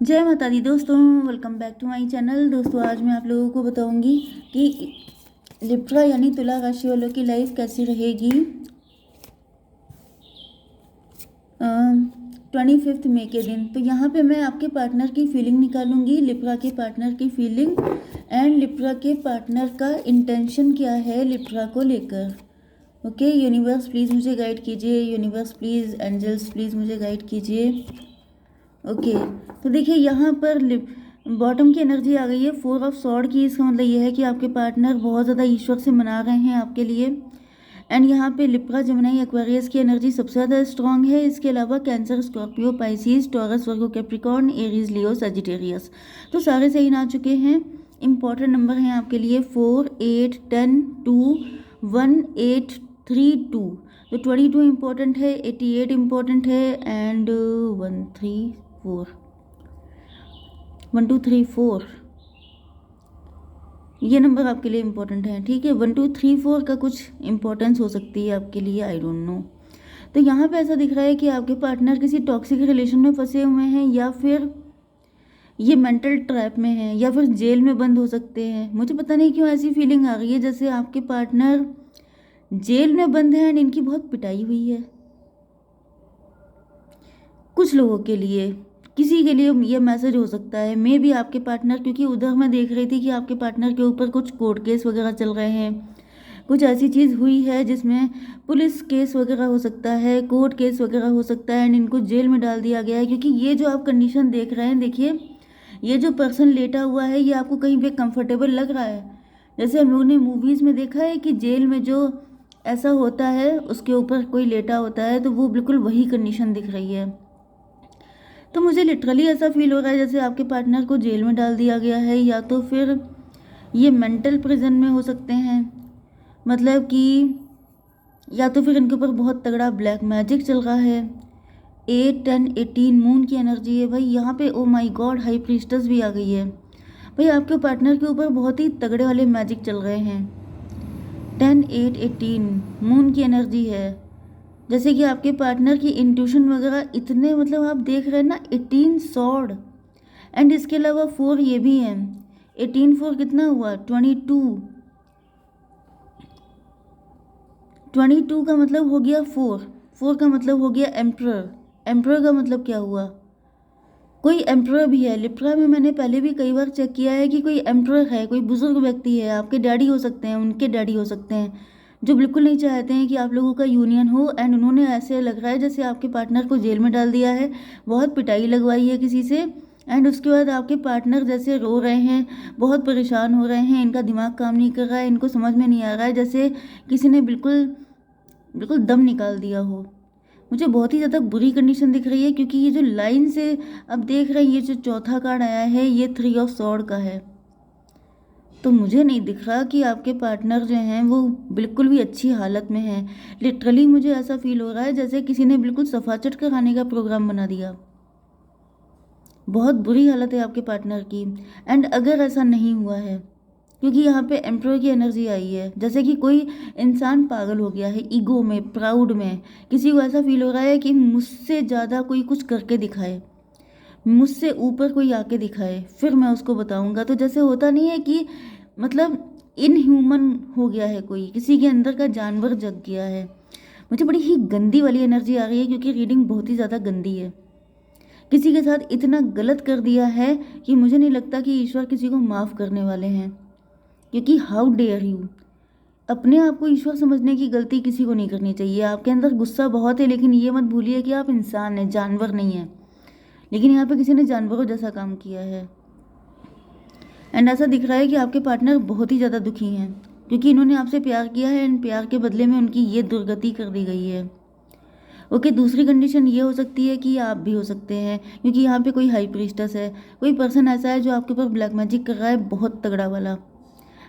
जय माता दी दोस्तों, welcome back to my channel. दोस्तों आज मैं आप लोगों को बताऊंगी कि लिब्रा यानी तुला राशि वालों की लाइफ कैसी रहेगी 25 मई के दिन। तो यहाँ पे मैं आपके पार्टनर की फीलिंग निकालूंगी, लिब्रा के पार्टनर की फीलिंग एंड लिब्रा के पार्टनर का इंटेंशन क्या है लिब्रा को लेकर। ओके यूनिवर्स प्लीज़ मुझे गाइड कीजिए, यूनिवर्स प्लीज़, एंजल्स प्लीज़ मुझे गाइड कीजिए। ओके तो देखिए यहाँ पर बॉटम की एनर्जी आ गई है 4 ऑफ सॉर्ड की। इसका मतलब ये है कि आपके पार्टनर बहुत ज़्यादा ईश्वर से मना रहे हैं आपके लिए। एंड यहाँ पे लिब्रा जमुनाई एक्वेरियस की एनर्जी सबसे ज़्यादा स्ट्रांग है। इसके अलावा कैंसर, स्कॉर्पियो, पाइसिस, टॉरस, वर्गो, कैप्रिकॉर्न, एरीज, लियो, सजिटेरियस, तो सारे सही आ चुके हैं। इंपॉर्टेंट नंबर हैं आपके लिए 4, 8, 10, 2, 1, 8, 3, 2। तो 22 इम्पोर्टेंट है, 88 इम्पोर्टेंट है एंड 1, 3, 4, 1, 2, 3, 4 ये नंबर आपके लिए इम्पोर्टेंट है। ठीक है, 1, 2, 3, 4 का कुछ इम्पोर्टेंस हो सकती है आपके लिए, आई डोंट नो। तो यहाँ पे ऐसा दिख रहा है कि आपके पार्टनर किसी टॉक्सिक रिलेशन में फंसे हुए हैं, या फिर ये मेंटल ट्रैप में है, या फिर जेल में बंद हो सकते हैं। मुझे पता नहीं क्यों ऐसी फीलिंग आ रही है जैसे आपके पार्टनर जेल में बंद है एंड इनकी बहुत पिटाई हुई है। कुछ लोगों के लिए, किसी के लिए ये मैसेज हो सकता है, मे भी आपके पार्टनर, क्योंकि उधर मैं देख रही थी कि आपके पार्टनर के ऊपर कुछ कोर्ट केस वगैरह चल रहे हैं, कुछ ऐसी चीज़ हुई है जिसमें पुलिस केस वगैरह हो सकता है, कोर्ट केस वगैरह हो सकता है एंड इनको जेल में डाल दिया गया है। क्योंकि ये जो आप कंडीशन देख रहे हैं, देखिए ये जो पर्सन लेटा हुआ है, ये आपको कहीं पे कंफर्टेबल लग रहा है। जैसे हम लोगों ने मूवीज़ में देखा है कि जेल में जो ऐसा होता है उसके ऊपर कोई लेटा होता है, तो वो बिल्कुल वही कंडीशन दिख रही है। तो मुझे लिटरली ऐसा फील हो रहा है जैसे आपके पार्टनर को जेल में डाल दिया गया है, या तो फिर ये मेंटल प्रिजन में हो सकते हैं। मतलब कि या तो फिर इनके ऊपर बहुत तगड़ा ब्लैक मैजिक चल रहा है। 8, 10, 18 मून की एनर्जी है भाई यहाँ पे। ओ माय गॉड, हाई प्रीस्टस भी आ गई है भाई। आपके पार्टनर के ऊपर बहुत ही तगड़े वाले मैजिक चल रहे हैं। 10, 8, 18 मून की एनर्जी है। जैसे कि आपके पार्टनर की इंट्यूशन वगैरह इतने, मतलब आप देख रहे हैं ना, 18 सॉर्ड एंड इसके अलावा 4 ये भी है। 18 4 कितना हुआ, 22। 22 का मतलब हो गया 4, 4 का मतलब हो गया एम्प्रर। एम्प्रर का मतलब क्या हुआ, कोई एम्प्रर भी है लिब्रा में। मैंने पहले भी कई बार चेक किया है कि कोई एम्प्रर है, कोई बुजुर्ग व्यक्ति है, आपके डैडी हो सकते हैं, उनके डैडी हो सकते हैं, जो बिल्कुल नहीं चाहते हैं कि आप लोगों का यूनियन हो। एंड उन्होंने ऐसे लग रहा है जैसे आपके पार्टनर को जेल में डाल दिया है, बहुत पिटाई लगवाई है किसी से। एंड उसके बाद आपके पार्टनर जैसे रो रहे हैं, बहुत परेशान हो रहे हैं, इनका दिमाग काम नहीं कर रहा है, इनको समझ में नहीं आ रहा है, जैसे किसी ने बिल्कुल बिल्कुल दम निकाल दिया हो। मुझे बहुत ही ज़्यादा बुरी कंडीशन दिख रही है, क्योंकि ये जो लाइन से अब देख रहे हैं, ये जो चौथा कार्ड आया है ये 3 ऑफ सॉर्ड का है। तो मुझे नहीं दिख रहा कि आपके पार्टनर जो हैं वो बिल्कुल भी अच्छी हालत में हैं। लिटरली मुझे ऐसा फील हो रहा है जैसे किसी ने बिल्कुल सफाचट कराने का प्रोग्राम बना दिया। बहुत बुरी हालत है आपके पार्टनर की। एंड अगर ऐसा नहीं हुआ है, क्योंकि यहाँ पे एम्प्लॉय की एनर्जी आई है, जैसे कि कोई इंसान पागल हो गया है, ईगो में, प्राउड में, किसी को ऐसा फील हो रहा है कि मुझसे ज़्यादा कोई कुछ करके दिखाए, मुझसे ऊपर कोई आके दिखाए, फिर मैं उसको बताऊंगा। तो जैसे होता नहीं है कि मतलब इनह्यूमन हो गया है, कोई किसी के अंदर का जानवर जग गया है। मुझे बड़ी ही गंदी वाली एनर्जी आ रही है, क्योंकि रीडिंग बहुत ही ज़्यादा गंदी है। किसी के साथ इतना गलत कर दिया है कि मुझे नहीं लगता कि ईश्वर किसी को माफ़ करने वाले हैं। क्योंकि हाउ डेयर यू, अपने आप को ईश्वर समझने की गलती किसी को नहीं करनी चाहिए। आपके अंदर गुस्सा बहुत है, लेकिन ये मत भूलिए कि आप इंसान हैं, जानवर नहीं हैं। लेकिन यहाँ पे किसी ने जानवरों जैसा काम किया है। एंड ऐसा दिख रहा है कि आपके पार्टनर बहुत ही ज़्यादा दुखी हैं, क्योंकि इन्होंने आपसे प्यार किया है एंड प्यार के बदले में उनकी ये दुर्गति कर दी गई है। ओके, दूसरी कंडीशन ये हो सकती है कि आप भी हो सकते हैं, क्योंकि यहाँ पे कोई हाई प्रीस्टस है, कोई पर्सन ऐसा है जो आपके ऊपर ब्लैक मैजिक कर रहा है, बहुत तगड़ा वाला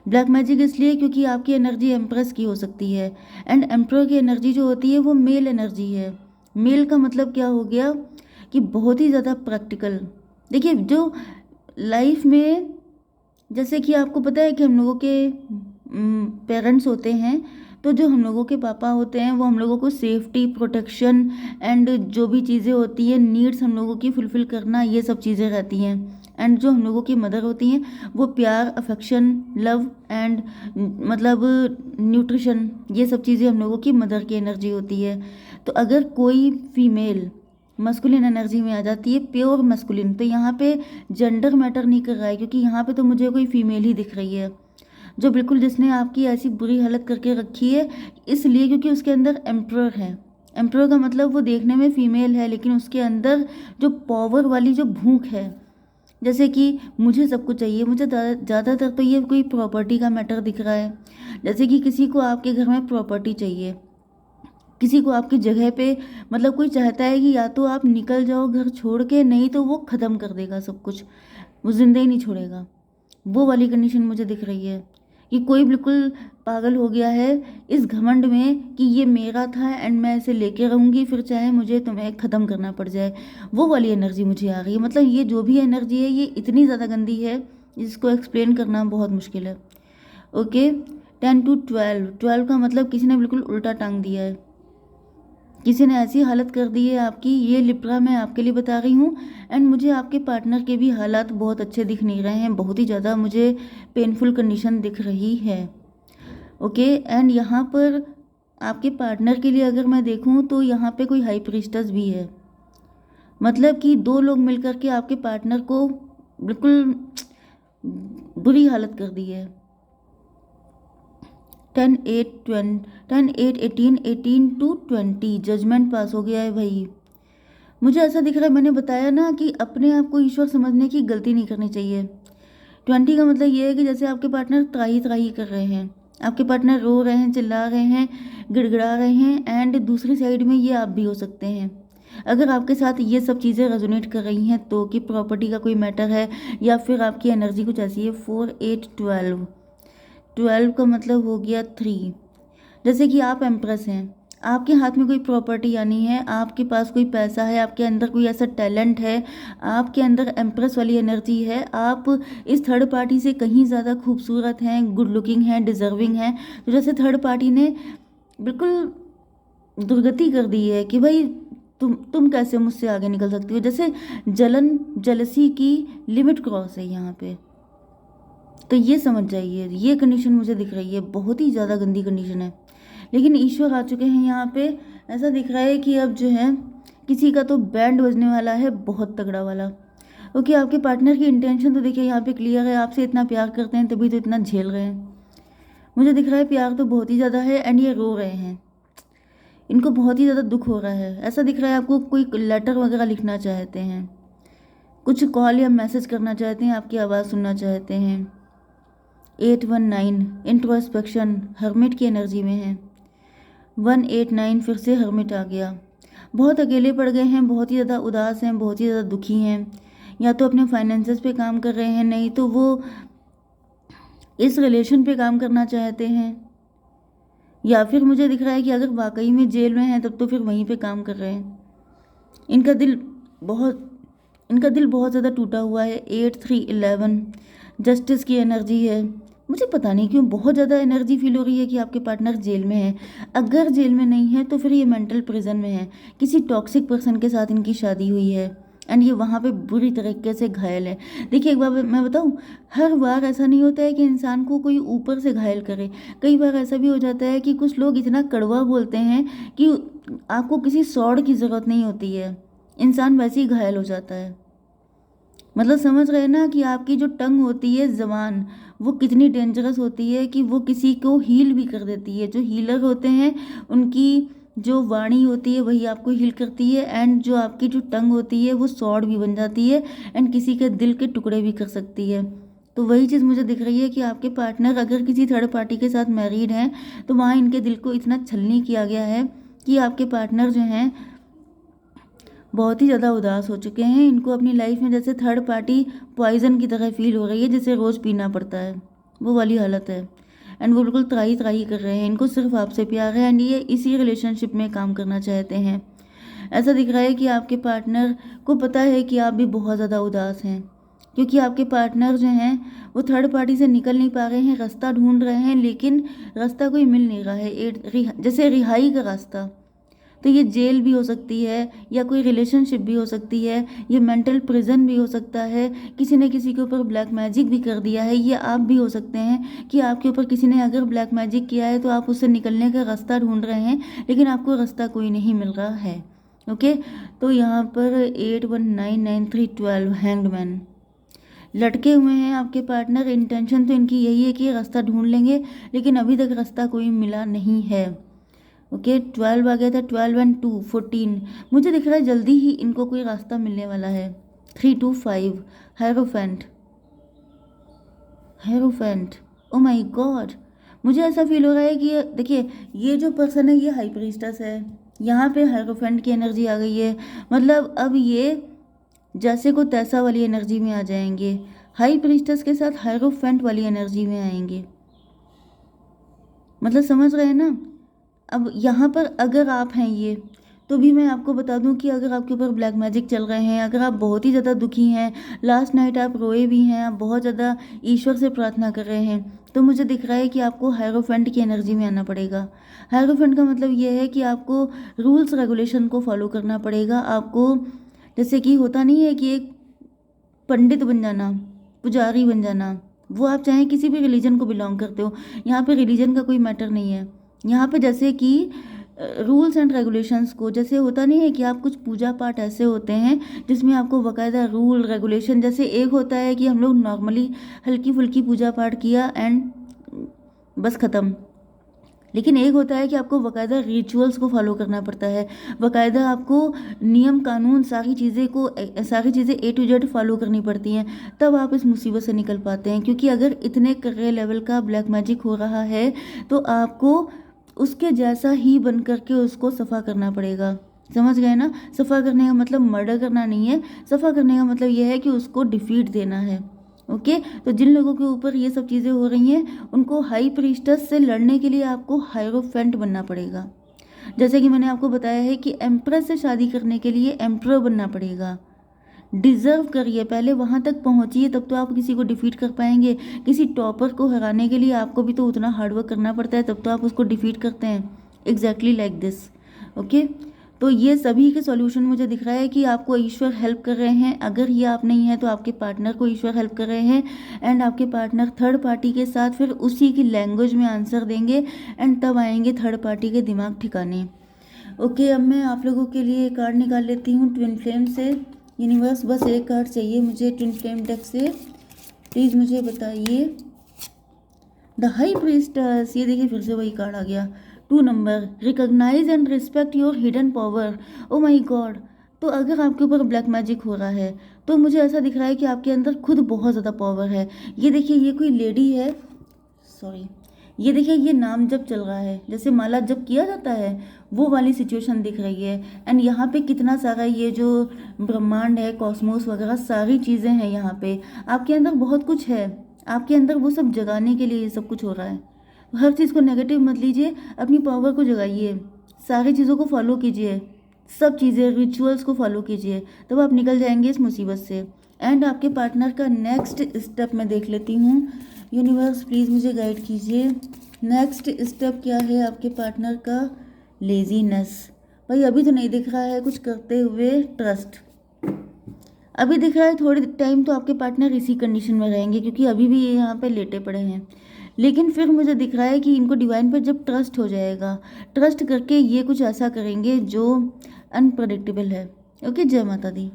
ब्लैक मैजिक। इसलिए क्योंकि आपकी एनर्जी एम्प्रेस की हो सकती है। एंड एम्प्रोर की एनर्जी जो होती है वो मेल एनर्जी है। मेल का मतलब क्या हो गया कि बहुत ही ज़्यादा प्रैक्टिकल। देखिए जो लाइफ में, जैसे कि आपको पता है कि हम लोगों के पेरेंट्स होते हैं, तो जो हम लोगों के पापा होते हैं वो हम लोगों को सेफ्टी, प्रोटेक्शन एंड जो भी चीज़ें होती हैं, नीड्स हम लोगों की फुलफ़िल करना, ये सब चीज़ें रहती हैं। एंड जो हम लोगों की मदर होती हैं वो प्यार, अफेक्शन, लव एंड मतलब न्यूट्रिशन, ये सब चीज़ें हम लोगों की मदर की एनर्जी होती है। तो अगर कोई फीमेल मस्कुलिन एनर्जी में आ जाती है, प्योर मस्कुलिन, तो यहाँ पे जेंडर मैटर नहीं कर रहा है, क्योंकि यहाँ पे तो मुझे कोई फीमेल ही दिख रही है जो बिल्कुल जिसने आपकी ऐसी बुरी हालत करके रखी है, इसलिए क्योंकि उसके अंदर एम्प्रर है। एम्प्रर का मतलब वो देखने में फीमेल है, लेकिन उसके अंदर जो पावर वाली जो भूख है, जैसे कि मुझे सब कुछ चाहिए, मुझे ज़्यादातर तो ये कोई प्रॉपर्टी का मैटर दिख रहा है। जैसे कि किसी को आपके घर में प्रॉपर्टी चाहिए, किसी को आपकी जगह पे, मतलब कोई चाहता है कि या तो आप निकल जाओ घर छोड़ के, नहीं तो वो ख़त्म कर देगा सब कुछ, वो ज़िंदा ही नहीं छोड़ेगा। वो वाली कंडीशन मुझे दिख रही है कि कोई बिल्कुल पागल हो गया है इस घमंड में कि ये मेरा था एंड मैं इसे लेके रहूँगी, फिर चाहे मुझे तुम्हें ख़त्म करना पड़ जाए। वो वाली एनर्जी मुझे आ रही है। मतलब ये जो भी एनर्जी है ये इतनी ज़्यादा गंदी है जिसको एक्सप्लेन करना बहुत मुश्किल है। ओके, 10 to 12 का मतलब किसी ने बिल्कुल उल्टा टांग दिया है, किसी ने ऐसी हालत कर दी है आपकी। ये लिप्रा मैं आपके लिए बता रही हूँ। एंड मुझे आपके पार्टनर के भी हालात बहुत अच्छे दिख नहीं रहे हैं, बहुत ही ज़्यादा मुझे पेनफुल कंडीशन दिख रही है। ओके, एंड यहाँ पर आपके पार्टनर के लिए अगर मैं देखूँ तो यहाँ पे कोई हाई प्रीस्टस भी है, मतलब कि दो लोग मिलकर के आपके पार्टनर को बिल्कुल बुरी हालत कर दी है। 10 8 to 20 जजमेंट पास हो गया है भाई। मुझे ऐसा दिख रहा है, मैंने बताया ना कि अपने आप को ईश्वर समझने की गलती नहीं करनी चाहिए। 20 का मतलब ये है कि जैसे आपके पार्टनर त्राही त्राही कर रहे हैं, आपके पार्टनर रो रहे हैं, चिल्ला रहे हैं, गिड़गिड़ा रहे हैं, एंड दूसरी साइड में ये आप भी हो सकते हैं। अगर आपके साथ ये सब चीज़ें रेजोनेट कर रही हैं तो कि प्रॉपर्टी का कोई मैटर है या फिर आपकी एनर्जी कुछ ऐसी है। 4 8 12 का मतलब हो गया 3। जैसे कि आप एम्प्रेस हैं, आपके हाथ में कोई प्रॉपर्टी आनी है, आपके पास कोई पैसा है, आपके अंदर कोई ऐसा टैलेंट है, आपके अंदर एम्प्रेस वाली एनर्जी है, आप इस थर्ड पार्टी से कहीं ज़्यादा खूबसूरत हैं, गुड लुकिंग हैं, डिजर्विंग हैं। तो जैसे थर्ड पार्टी ने बिल्कुल दुर्गति कर दी है कि भाई तुम कैसे मुझसे आगे निकल सकती हो, जैसे जलन जलसी की लिमिट क्रॉस है यहाँ पे। तो ये समझ जाइए, ये कंडीशन मुझे दिख रही है, बहुत ही ज़्यादा गंदी कंडीशन है। लेकिन ईश्वर आ चुके हैं यहाँ पे। ऐसा दिख रहा है कि अब जो है किसी का तो बैंड बजने वाला है, बहुत तगड़ा वाला। ओके, आपके पार्टनर की इंटेंशन तो देखिए यहाँ पे क्लियर है, आपसे इतना प्यार करते हैं तभी तो इतना झेल रहे हैं। मुझे दिख रहा है प्यार तो बहुत ही ज़्यादा है, एंड ये रो रहे हैं, इनको बहुत ही ज़्यादा दुख हो रहा है। ऐसा दिख रहा है आपको कोई लेटर वगैरह लिखना चाहते हैं, कुछ कॉल या मैसेज करना चाहते हैं, आपकी आवाज़ सुनना चाहते हैं। 819 इंट्रोस्पेक्शन हर्मिट की एनर्जी में है। 189 फिर से हर्मिट आ गया। बहुत अकेले पड़ गए हैं, बहुत ही ज़्यादा उदास हैं, बहुत ही ज़्यादा दुखी हैं, या तो अपने फाइनेंसेस पे काम कर रहे हैं, नहीं तो वो इस रिलेशन पे काम करना चाहते हैं, या फिर मुझे दिख रहा है कि अगर वाकई में जेल में हैं तब तो फिर वहीं पे काम कर रहे हैं। इनका दिल बहुत ज़्यादा टूटा हुआ है। 8 3 11 जस्टिस की एनर्जी है। मुझे पता नहीं क्यों बहुत ज़्यादा एनर्जी फील हो रही है कि आपके पार्टनर जेल में है। अगर जेल में नहीं है तो फिर ये मेंटल प्रिजन में है, किसी टॉक्सिक पर्सन के साथ इनकी शादी हुई है, एंड ये वहाँ पे बुरी तरीके से घायल है। देखिए, एक बार मैं बताऊँ, हर बार ऐसा नहीं होता है कि इंसान को कोई ऊपर से घायल करे। कई बार ऐसा भी हो जाता है कि कुछ लोग इतना कड़वा बोलते हैं कि आपको किसी सौड़ की ज़रूरत नहीं होती है, इंसान वैसे ही घायल हो जाता है। मतलब समझ रहे हैं ना कि आपकी जो टंग होती है, ज़बान, वो कितनी डेंजरस होती है कि वो किसी को हील भी कर देती है। जो हीलर होते हैं उनकी जो वाणी होती है वही आपको हील करती है, एंड जो आपकी जो टंग होती है वो सॉर्ड भी बन जाती है, एंड किसी के दिल के टुकड़े भी कर सकती है। तो वही चीज़ मुझे दिख रही है कि आपके पार्टनर अगर किसी थर्ड पार्टी के साथ मैरिड हैं तो वहाँ इनके दिल को इतना छलनी किया गया है कि आपके पार्टनर जो हैं बहुत ही ज़्यादा उदास हो चुके हैं। इनको अपनी लाइफ में जैसे थर्ड पार्टी पॉइजन की तरह फील हो रही है, जिसे रोज़ पीना पड़ता है, वो वाली हालत है। एंड वो बिल्कुल त्राही त्राही कर रहे हैं, इनको सिर्फ आपसे प्यार है, एंड ये इसी रिलेशनशिप में काम करना चाहते हैं। ऐसा दिख रहा है कि आपके पार्टनर को पता है कि आप भी बहुत ज़्यादा उदास हैं, क्योंकि आपके पार्टनर जो हैं वो थर्ड पार्टी से निकल नहीं पा रहे हैं, रास्ता ढूंढ रहे हैं, लेकिन रास्ता कोई मिल नहीं रहा है, जैसे रिहाई का रास्ता। तो ये जेल भी हो सकती है, या कोई रिलेशनशिप भी हो सकती है, ये मेंटल प्रिजन भी हो सकता है, किसी ने किसी के ऊपर ब्लैक मैजिक भी कर दिया है, ये आप भी हो सकते हैं कि आपके ऊपर किसी ने अगर ब्लैक मैजिक किया है तो आप उससे निकलने का रास्ता ढूंढ रहे हैं, लेकिन आपको रास्ता कोई नहीं मिल रहा है। ओके, तो यहाँ पर 819932 हैंगमैन लटके हुए हैं आपके पार्टनर। इंटेंशन तो इनकी यही है कि रास्ता ढूंढ लेंगे, लेकिन अभी तक रास्ता कोई मिला नहीं है। ओके, 12 आ गया था, 12 एंड 2 14। मुझे दिख रहा है जल्दी ही इनको कोई रास्ता मिलने वाला है। 3 2 5 hierophant, hierophant, O my God, मुझे ऐसा फील हो रहा है कि देखिए ये जो पर्सन है ये हाई प्रीस्टस है, यहाँ पे हेरोफेंट की एनर्जी आ गई है। मतलब अब ये जैसे को तैसा वाली एनर्जी में आ जाएंगे, हाई प्रीस्टस के साथ हेरोफेंट वाली एनर्जी में आएंगे। मतलब समझ रहे हैं ना। अब यहाँ पर अगर आप हैं ये, तो भी मैं आपको बता दूं कि अगर आपके ऊपर ब्लैक मैजिक चल रहे हैं, अगर आप बहुत ही ज़्यादा दुखी हैं, लास्ट नाइट आप रोए भी हैं, आप बहुत ज़्यादा ईश्वर से प्रार्थना कर रहे हैं, तो मुझे दिख रहा है कि आपको हायरोफेंट की एनर्जी में आना पड़ेगा। हायरोफेंट का मतलब ये है कि आपको रूल्स रेगुलेशन को फॉलो करना पड़ेगा। आपको जैसे कि होता नहीं है कि एक पंडित बन जाना, पुजारी बन जाना, वो आप चाहे किसी भी रिलीजन को बिलोंग करते हो, यहाँ पे रिलीजन का कोई मैटर नहीं है। यहाँ पे जैसे कि रूल्स एंड रेगुलेशंस को, जैसे होता नहीं है कि आप कुछ पूजा पाठ ऐसे होते हैं जिसमें आपको बाकायदा रूल रेगुलेशन, जैसे एक होता है कि हम लोग नॉर्मली हल्की फुल्की पूजा पाठ किया एंड बस ख़त्म, लेकिन एक होता है कि आपको बाकायदा रिचुअल्स को फॉलो करना पड़ता है, बाकायदा आपको नियम कानून सारी चीज़ें A to Z फॉलो करनी पड़ती हैं, तब आप इस मुसीबत से निकल पाते हैं। क्योंकि अगर इतने कर्रे लेवल का ब्लैक मैजिक हो रहा है तो आपको उसके जैसा ही बन करके उसको सफ़ा करना पड़ेगा। समझ गए ना। सफ़ा करने का मतलब मर्डर करना नहीं है, सफ़ा करने का मतलब यह है कि उसको डिफीट देना है। ओके, तो जिन लोगों के ऊपर ये सब चीज़ें हो रही हैं उनको हाई प्रीस्टस से लड़ने के लिए आपको हायरोफेंट बनना पड़ेगा। जैसे कि मैंने आपको बताया है कि एम्प्रेस से शादी करने के लिए एम्प्रर बनना पड़ेगा। डिज़र्व करिए, पहले वहाँ तक पहुँचिए, तब तो आप किसी को डिफीट कर पाएंगे। किसी टॉपर को हराने के लिए आपको भी तो उतना हार्डवर्क करना पड़ता है, तब तो आप उसको डिफीट करते हैं। Exactly like this. ओके, तो ये सभी के सॉल्यूशन मुझे दिख रहा है कि आपको ईश्वर हेल्प कर रहे हैं। अगर ये आप नहीं है तो आपके पार्टनर को ईश्वर हेल्प कर रहे हैं, एंड आपके पार्टनर थर्ड पार्टी के साथ फिर उसी की लैंग्वेज में आंसर देंगे, एंड तब आएंगे थर्ड पार्टी के दिमाग ठिकाने। ओके, अब मैं आप लोगों के लिए कार्ड निकाल लेती हूँ ट्विन फ्लेम से। यूनिवर्स बस एक कार्ड चाहिए मुझे ट्विन फ्लेम डेक से, प्लीज़ मुझे बताइए। द हाई प्रीस्टस, ये देखिए फिर से वही कार्ड आ गया। 2 नंबर, recognise and respect your hidden power. Oh my god, तो अगर आपके ऊपर ब्लैक मैजिक हो रहा है तो मुझे ऐसा दिख रहा है कि आपके अंदर खुद बहुत ज़्यादा पावर है। ये देखिए ये कोई लेडी है, सॉरी, ये देखिए ये नाम जब चल रहा है, जैसे माला जब किया जाता है वो वाली सिचुएशन दिख रही है। एंड यहाँ पे कितना सारा ये जो ब्रह्मांड है, कॉस्मोस वगैरह सारी चीज़ें हैं, यहाँ पे आपके अंदर बहुत कुछ है, आपके अंदर वो सब जगाने के लिए ये सब कुछ हो रहा है। हर चीज़ को नेगेटिव मत लीजिए, अपनी पावर को जगाइए, सारी चीज़ों को फॉलो कीजिए, सब चीज़ें रिचुअल्स को फॉलो कीजिए, तब आप निकल जाएंगे इस मुसीबत से। एंड आपके पार्टनर का नेक्स्ट स्टेप मैं देख लेती हूँ। यूनिवर्स प्लीज़ मुझे गाइड कीजिए, नेक्स्ट स्टेप क्या है आपके पार्टनर का। लेजीनेस, भाई अभी तो नहीं दिख रहा है कुछ करते हुए। ट्रस्ट अभी दिख रहा है, थोड़ी टाइम तो आपके पार्टनर इसी कंडीशन में रहेंगे क्योंकि अभी भी ये यहाँ पे लेटे पड़े हैं। लेकिन फिर मुझे दिख रहा है कि इनको डिवाइन पर जब ट्रस्ट हो जाएगा, ट्रस्ट करके ये कुछ ऐसा करेंगे जो अनप्रडिक्टेबल है। ओके, जय माता दी।